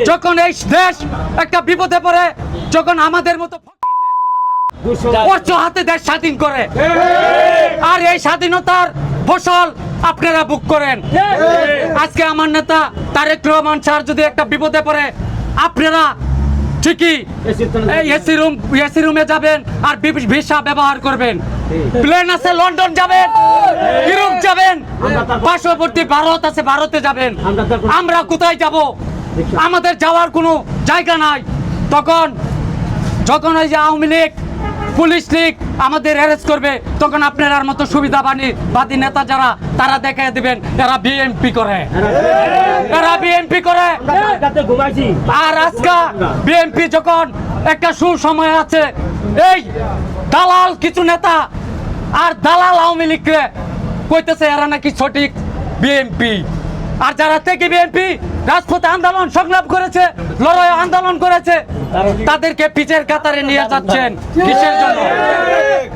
যখন এই দেশ একটা বিপদে পড়ে, যখন আমাদের মতো হাতে দেশ স্বাধীন করে, আর এই স্বাধীনতার ফসল আপনারা বুক করেন। আজকে আমার নেতা তারেক রহমান স্যার যদি একটা বিপদে পড়ে, আপনারা ঠিকই এসি রুমে যাবেন আর ভিসা ব্যবহার করবেন। প্লেন আছে, লন্ডন যাবেন, ইউরোপ যাবেন, পার্শ্ববর্তী ভারত আছে, ভারতে যাবেন। আমরা কোথায় যাব? আমাদের যাওয়ার কোনো জায়গা নাই। যখন ওই যে আওয়ামী লীগ, পুলিশ লীগ আমাদের অ্যারেস্ট করবে, তখন আপনার মতো সুবিধাবাদী নেতা যারা, তারা দেখাই দিবেন এরা বিএনপি করে, এরা বিএনপি করে। আর আজকে বিএনপি যখন একটা সুসময় আছে, এই দালাল কিছু নেতা আর দালাল আওয়ামী লীগকে কইতেছে এরা নাকি সঠিক বিএনপি। আর যারা থেকে বিএনপি রাজপথে আন্দোলন সংগ্রাম করেছে, লড়াই আন্দোলন করেছে, তাদেরকে পিচের কাতারে নিয়ে যাচ্ছেন কিসের জন্য?